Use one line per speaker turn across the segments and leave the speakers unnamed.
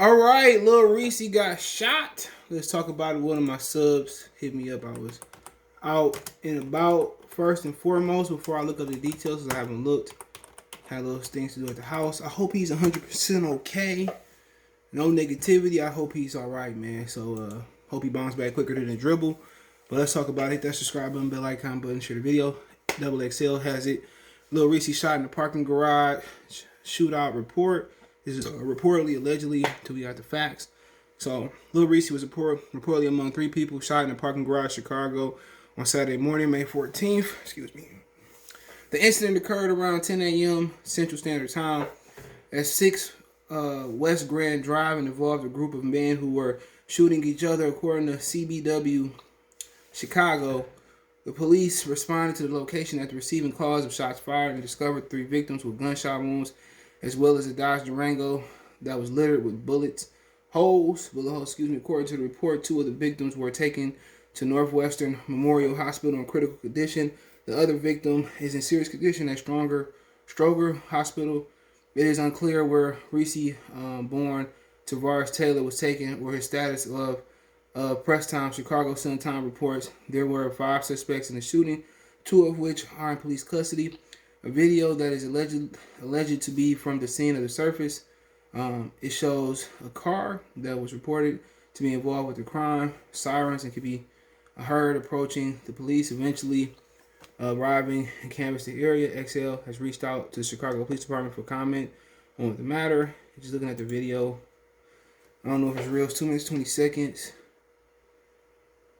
All right, Lil Reese got shot. Let's talk about it. One of my subs hit me up. I was out and about. First and foremost, before I look up the details, 'cause I haven't looked, had little things to do at the house. I hope he's 100% okay. No negativity. I hope he's all right, man. So, hope he bounces back quicker than a dribble. But let's talk about it. Hit that subscribe button, bell icon button, share the video. Double XL has it. Lil Reese shot in the parking garage. Shootout report. This is reportedly, allegedly, until we got the facts. So, Lil Reese was reportedly among 3 people shot in a parking garage, Chicago, on Saturday morning, May 14th. Excuse me. The incident occurred around 10 a.m. Central Standard Time at 6 West Grand Drive and involved a group of men who were shooting each other, according to CBW Chicago. The police responded to the location after receiving calls of shots fired and discovered 3 victims with gunshot wounds, as well as a Dodge Durango that was littered with bullet holes. According to the report, 2 of the victims were taken to Northwestern Memorial Hospital in critical condition. The other victim is in serious condition at Stroger Hospital. It is unclear where Reese, born Tavares Taylor, was taken or his status of press time. Chicago Sun-Times reports there were 5 suspects in the shooting, 2 of which are in police custody. A video that is alleged to be from the scene of the surface. It shows a car that was reported to be involved with the crime. Sirens and could be heard approaching the police. Eventually arriving and canvassed the area. XL has reached out to the Chicago Police Department for comment on the matter. Just looking at the video. I don't know if it's real. It's 2 minutes, 20 seconds.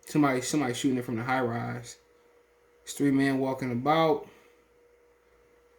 Somebody shooting it from the high rise. It's 3 men walking about.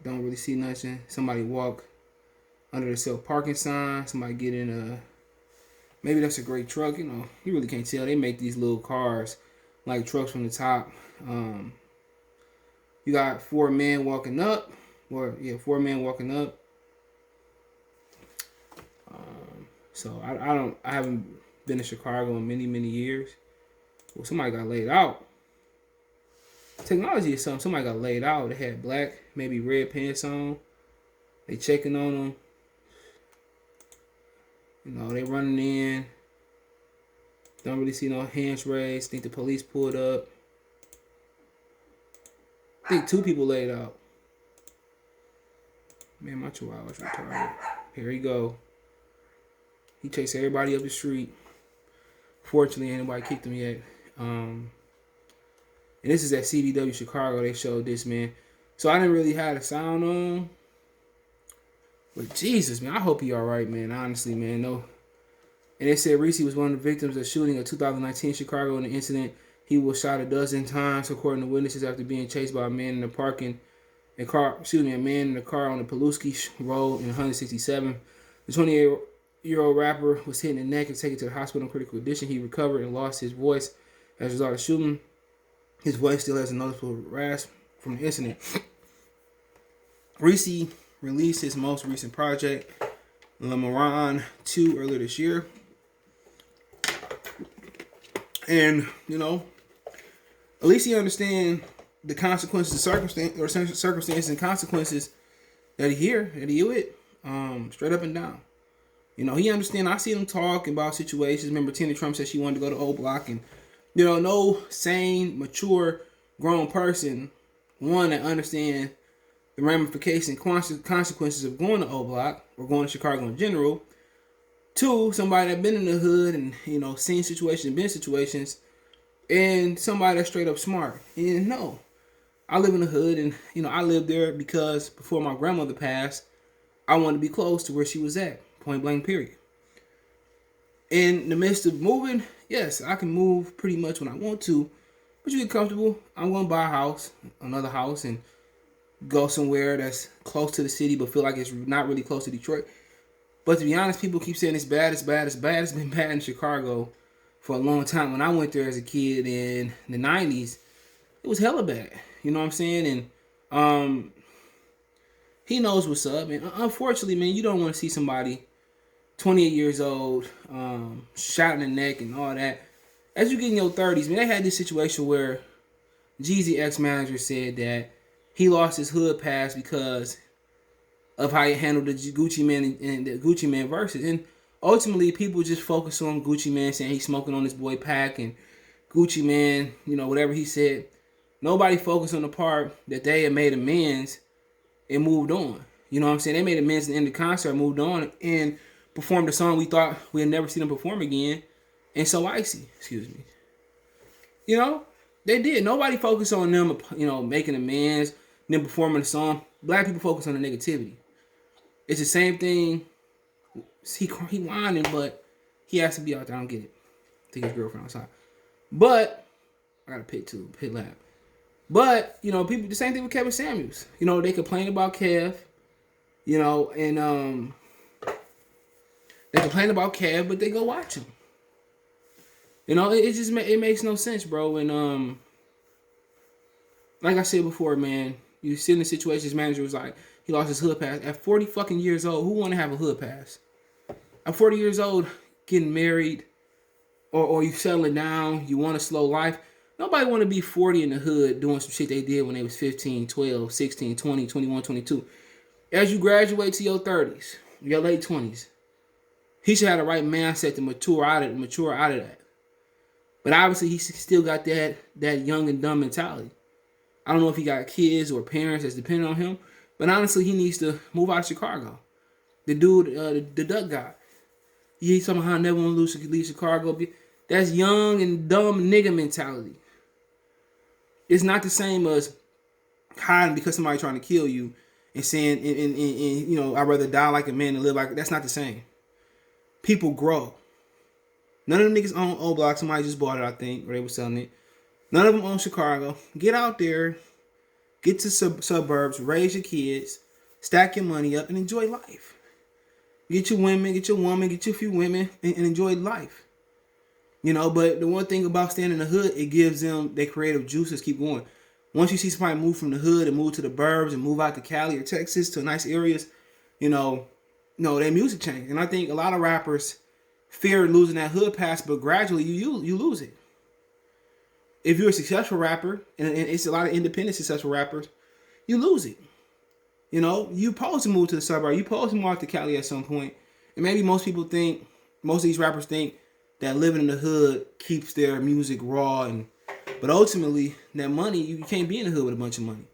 Don't really see nothing. Somebody walk under the self parking sign. Somebody get in maybe that's a great truck. You know, you really can't tell. They make these little cars like trucks from the top. You got 4 men walking up. 4 men walking up. So I haven't been to Chicago in many years. Well, somebody got laid out. Technology is something. Somebody got laid out. They had black, maybe red pants on. They checking on them. You know, they running in. Don't really see no hands raised. Think the police pulled up. I think 2 people laid out. Man, my chihuahua's retarded. Here he go. He chased everybody up the street. Fortunately, ain't nobody kicked him yet. And this is at CBW Chicago. They showed this, man. So I didn't really have the sound on. But Jesus, man, I hope he all right, man. Honestly, man, no. And they said Reese was one of the victims of shooting in 2019 Chicago. In the incident, he was shot a dozen times, according to witnesses, after being chased by a man in the car on the Pulaski Road in 167. The 28-year-old rapper was hit in the neck and taken to the hospital in critical condition. He recovered and lost his voice as a result of shooting. His voice still has a noticeable rasp from the incident. Reese released his most recent project, Lamaran 2, earlier this year. And, you know, at least he understands the consequences, circumstances and consequences that he with, straight up and down. You know, he understands. I see him talk about situations. Remember, Tina Trump said she wanted to go to O Block, and you know, no sane, mature, grown person, one that understands the ramifications and consequences of going to O Block or going to Chicago in general. 2, somebody that been in the hood and, you know, seen situations, been situations, and somebody that's straight up smart. And no, I live in the hood, and, you know, I lived there because before my grandmother passed, I wanted to be close to where she was at, point blank, period. In the midst of moving, yes, I can move pretty much when I want to, but you get comfortable. I'm going to buy a house, another house, and go somewhere that's close to the city, but feel like it's not really close to Detroit. But to be honest, people keep saying it's bad. It's been bad in Chicago for a long time. When I went there as a kid in the 90s, it was hella bad. You know what I'm saying? And he knows what's up. And unfortunately, man, you don't want to see somebody 28 years old, shot in the neck and all that. As you get in your 30s, man, they had this situation where Jeezy ex-manager said that he lost his hood pass because of how he handled the Gucci Man and the Gucci Man verses. And ultimately people just focus on Gucci Mane saying he's smoking on his boy Pac and Gucci Mane, whatever he said. Nobody focused on the part that they had made amends and moved on. You know what I'm saying? They made amends and ended the concert, moved on, and performed a song we thought we had never seen them perform again. And So Icy, excuse me. They did. Nobody focused on them, making amends, them performing the song. Black people focus on the negativity. It's the same thing. He whining, but he has to be out there. I don't get it. Take his girlfriend outside. But I got a pit lap. But people, the same thing with Kevin Samuels. They complain about Kev. And they complain about Kev, but they go watch him. It makes no sense, bro. And like I said before, man, you sit in a situation. His manager was like, he lost his hood pass at 40 fucking years old. Who want to have a hood pass? At 40 years old, getting married, or you settling down, you want a slow life. Nobody want to be 40 in the hood doing some shit they did when they was 15, 12, 16, 20, 21, 22. As you graduate to your 30s, your late 20s, he should have the right mindset to mature out of that. But obviously, he still got that young and dumb mentality. I don't know if he got kids or parents that's depending on him, but honestly, he needs to move out of Chicago. The dude, the duck guy, he somehow never want to leave Chicago. That's young and dumb nigga mentality. It's not the same as hiding because somebody trying to kill you and saying, and I'd rather die like a man than live like. That's not the same. People grow. None of them niggas own O Block. Somebody just bought it, I think, or they were selling it. None of them own Chicago. Get out there, get to suburbs, raise your kids, stack your money up, and enjoy life. Get your women, get your woman, get you a few women, and enjoy life. But the one thing about staying in the hood, it gives them their creative juices keep going. Once you see somebody move from the hood and move to the burbs and move out to Cali or Texas to nice areas, their music change. And I think a lot of rappers fear losing that hood pass, but gradually you lose it. If you're a successful rapper, and it's a lot of independent successful rappers, you lose it. You supposed to move to the suburb. You supposed to move out to Cali at some point. And maybe most of these rappers think that living in the hood keeps their music raw. But ultimately, that money, you can't be in the hood with a bunch of money.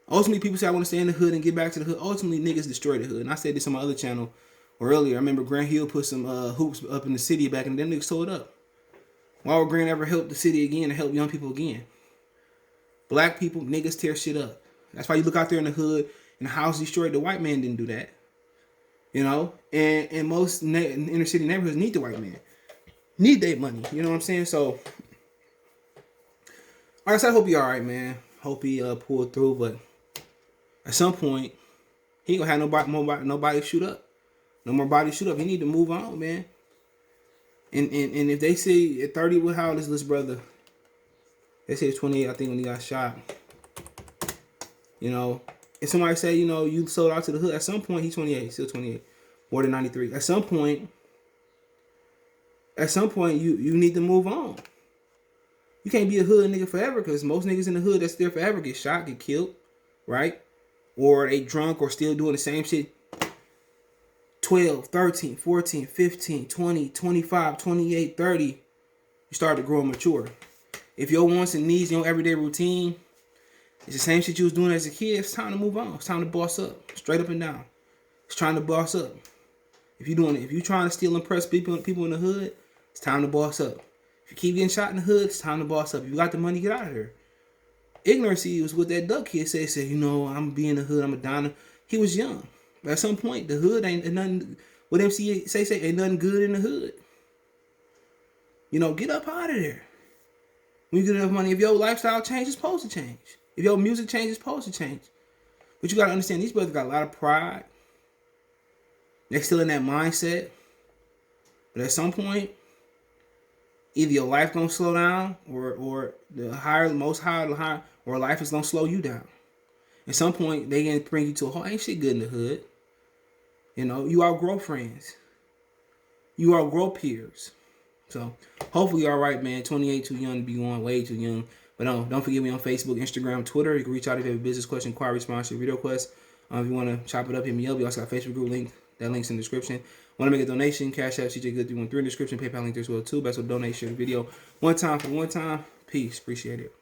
Ultimately, people say, I want to stay in the hood and get back to the hood. Ultimately, niggas destroy the hood. And I said this on my other channel earlier. I remember Grant Hill put some hoops up in the city back and then niggas tore it up. Why would Grant ever help the city again and help young people again? Black people, niggas tear shit up. That's why you look out there in the hood and the house destroyed. The white man didn't do that. And most inner city neighborhoods need the white man. Need their money. You know what I'm saying? So, like I said, I hope he all right, man. Hope he pulled through. But at some point, he ain't gonna have nobody shoot up. No more body shoot up. He need to move on, man. And if they say at 30, how old is this brother? They say it's 28, I think, when he got shot. If somebody say, you sold out to the hood, at some point, he's 28, still 28, more than 93. At some point, you need to move on. You can't be a hood nigga forever, because most niggas in the hood that's there forever get shot, get killed, right? Or they drunk or still doing the same shit. 12, 13, 14, 15, 20, 25, 28, 30, you start to grow and mature. If your wants and needs, your everyday routine, it's the same shit you was doing as a kid, it's time to move on. It's time to boss up. Straight up and down. It's trying to boss up. If you're trying to still impress people in the hood, it's time to boss up. If you keep getting shot in the hood, it's time to boss up. If you got the money, get out of here. Ignorancy was what that duck kid said. I'm gonna be in the hood, I'm a diner. He was young. But at some point, the hood ain't nothing. What MC say ain't nothing good in the hood. Get up out of there. When you get enough money, if your lifestyle changes, it's supposed to change. If your music changes, it's supposed to change. But you gotta understand, these brothers got a lot of pride. They're still in that mindset. But at some point, either your life gonna slow down, or or life is gonna slow you down. At some point, they gonna bring you to a halt. Ain't shit good in the hood. You outgrow friends. You outgrow peers. So, hopefully you're all right, man. 28, too young to be going, way too young. But don't forget me on Facebook, Instagram, Twitter. You can reach out if you have a business question, inquiry, sponsor, video request. If you want to chop it up, hit me up. We also got a Facebook group link. That link's in the description. Want to make a donation? Cash App CJ Good 313 in the description. PayPal link there as well too. Best will donate. Share the video one time for one time. Peace. Appreciate it.